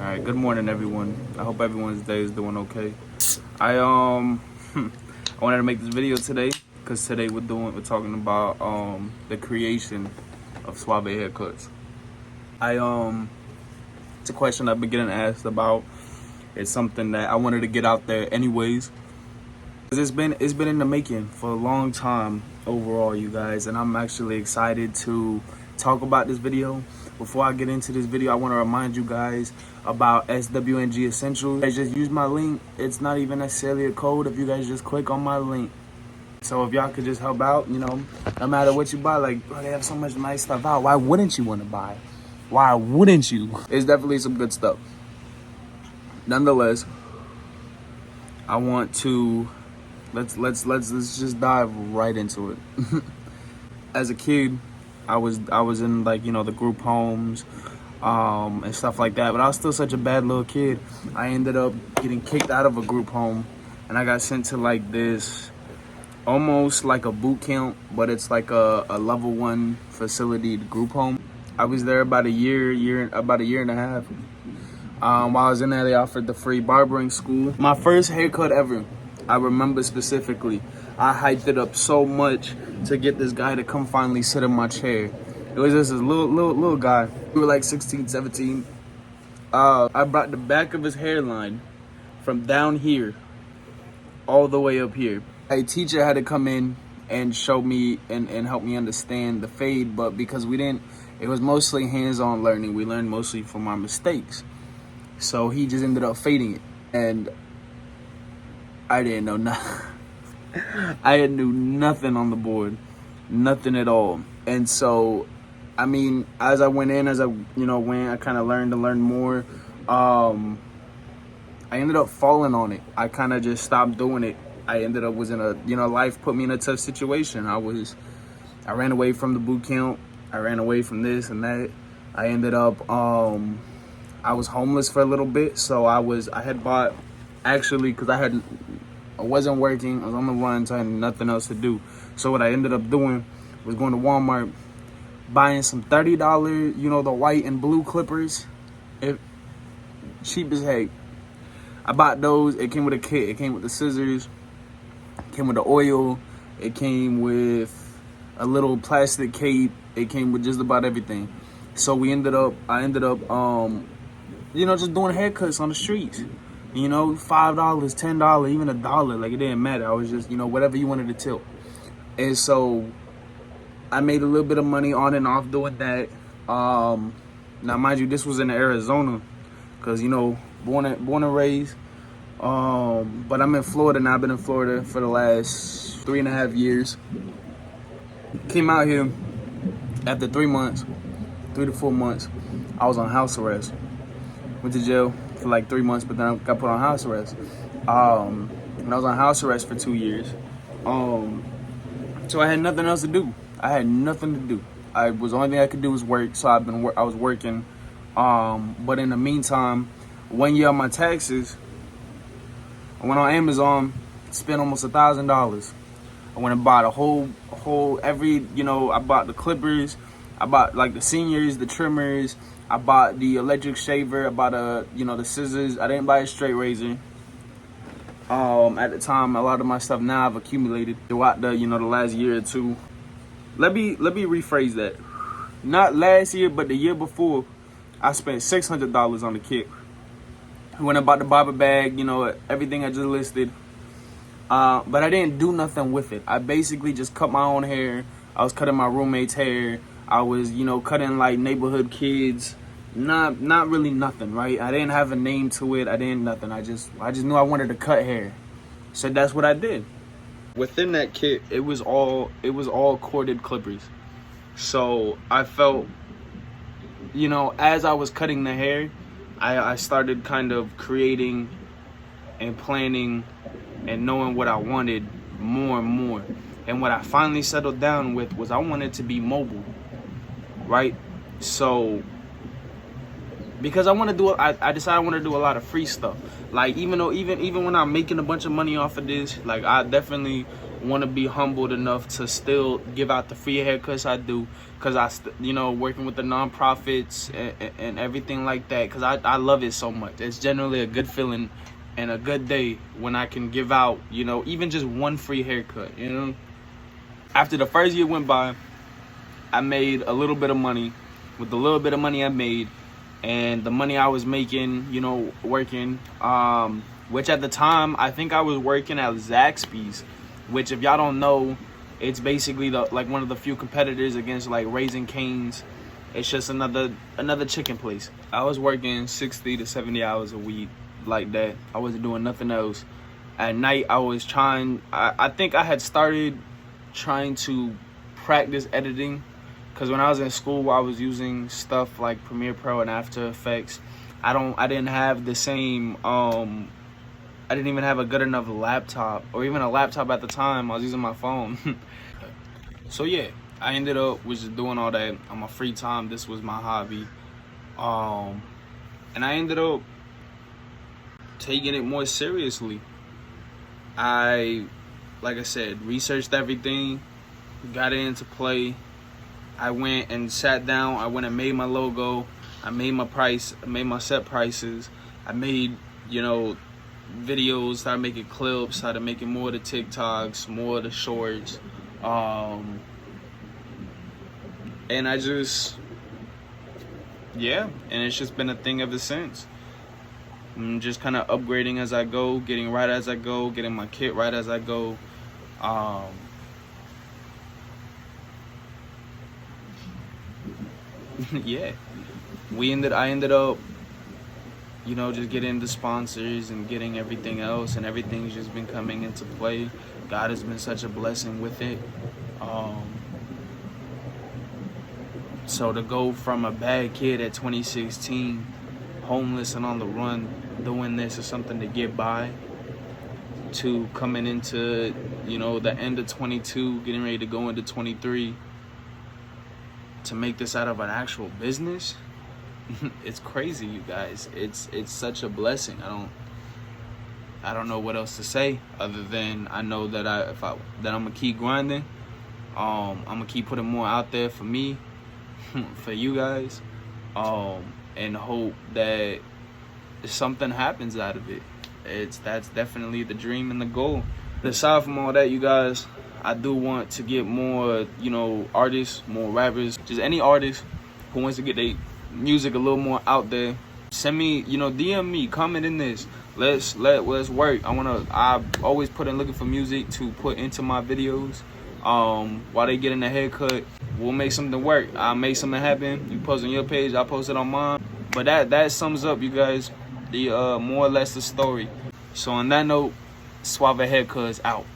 All right, good morning, everyone. I hope everyone's day is doing okay. I I wanted to make this video today because today we're talking about the creation of Suavehaircutz. It's a question I've been getting asked about. It's something that I wanted to get out there anyways. It's been in the making for a long time overall, you guys, and I'm actually excited to talk about this video. Before I get into this video, I want to remind you guys about SWNG Essentials. I just use my link. It's not even necessarily a code if you guys just click on my link. So if y'all could just help out, no matter what you buy, like, bro, they have so much nice stuff out. Why wouldn't you want to buy? Why wouldn't you? It's definitely some good stuff. Nonetheless, I want to let's just dive right into it. As a kid, I was in, like, the group homes and stuff like that, but I was still such a bad little kid. I ended up getting kicked out of a group home, and I got sent to like this, almost like a boot camp, but it's like a level 1 facility group home. I was there about a year and a half. While I was in there, they offered the free barbering school. My first haircut ever, I remember specifically, I hyped it up so much to get this guy to come finally sit in my chair. It was just this little guy. We were like 16, 17. I brought the back of his hairline from down here all the way up here. A teacher had to come in and show me and help me understand the fade, but because it was mostly hands-on learning. We learned mostly from our mistakes. So he just ended up fading it, and I didn't know nothing. I knew nothing on the board, nothing at all. And so, I mean, as I went, I kind of learned to learn more. I ended up falling on it. I kind of just stopped doing it. I ended up was in a, life put me in a tough situation. I ran away from the boot camp. I ran away from this and that. I ended up, I was homeless for a little bit. So I had bought, actually, because I wasn't working, I was on the run, so I had nothing else to do. So what I ended up doing was going to Walmart, buying some $30, the white and blue clippers. Cheap as heck. I bought those. It came with a kit. It came with the scissors, it came with the oil, it came with a little plastic cape, it came with just about everything. So I ended up, just doing haircuts on the streets. $5, $10, even $1. Like, it didn't matter. I was just, whatever you wanted to tilt. And so I made a little bit of money on and off doing that. Now, mind you, this was in Arizona, because, born and raised. But I'm in Florida now. I've been in Florida for the last 3.5 years. Came out here after 3 to 4 months. I was on house arrest. Went to jail for like 3 months, but then I got put on house arrest. And I was on house arrest for 2 years. So I had nothing else to do. I had nothing to do. The only thing I could do was work. So I was working. But in the meantime, 1 year on my taxes, I went on Amazon, spent almost $1,000. I went and bought I bought the clippers, I bought like the seniors, the trimmers, I bought the electric shaver, I bought the scissors. I didn't buy a straight razor. At the time, a lot of my stuff now I've accumulated throughout the last year or two. Let me rephrase that. Not last year, but the year before, I spent $600 on the kit. I went and bought the barber bag, everything I just listed. But I didn't do nothing with it. I basically just cut my own hair. I was cutting my roommate's hair. I was, cutting like neighborhood kids. Not really nothing, right? I didn't have a name to it. I didn't nothing. I just knew I wanted to cut hair. So that's what I did. Within that kit, it was all corded clippers. So I felt, as I was cutting the hair, I started kind of creating and planning and knowing what I wanted more and more. And what I finally settled down with was I wanted to be mobile, right? So because I decided I want to do a lot of free stuff. Like, even when I'm making a bunch of money off of this, like, I definitely want to be humbled enough to still give out the free haircuts I do, because working with the nonprofits and everything like that, because I love it so much. It's generally a good feeling and a good day when I can give out, even just one free haircut. After the first year went by, I made a little bit of money. With the little bit of money I made and the money I was making, working, which at the time I think I was working at Zaxby's, which, if y'all don't know, it's basically one of the few competitors against like Raising Cane's. It's just another chicken place. I was working 60 to 70 hours a week like that. I wasn't doing nothing else. At night I was I think I had started trying to practice editing, because when I was in school I was using stuff like Premiere Pro and After Effects. I didn't have the same I didn't even have a good enough laptop, or even a laptop at the time. I was using my phone. So yeah, I ended up just doing all that on my free time. This was my hobby. And I ended up taking it more seriously. Like I said, researched everything, got it into play. I went and sat down. I went and made my logo. I made my price. I made my set prices. I made, videos, started making clips, started making more of the TikToks, more of the shorts. And I just, and it's just been a thing ever since. I'm just kind of upgrading as I go, getting right as I go, getting my kit right as I go. Yeah, I ended up, just getting the sponsors and getting everything else, and everything's just been coming into play. God has been such a blessing with it. So to go from a bad kid at 2016, homeless and on the run, doing this is something to get by, to coming into, the end of 22, getting ready to go into 23, to make this out of an actual business. It's crazy, you guys. It's such a blessing. I don't know what else to say other than I know that I'm gonna keep grinding. I'm gonna keep putting more out there for me, for you guys, and hope that something happens out of it. That's definitely the dream and the goal. Aside from all that, you guys, I do want to get more, artists, more rappers, just any artist who wants to get their music a little more out there. Send me, DM me, comment in this. Let's work. I always put in looking for music to put into my videos. While they get in the haircut, we'll make something work. I'll make something happen. You post on your page, I'll post it on mine. But that sums up, you guys, the more or less the story. So on that note, Suavehaircutz out.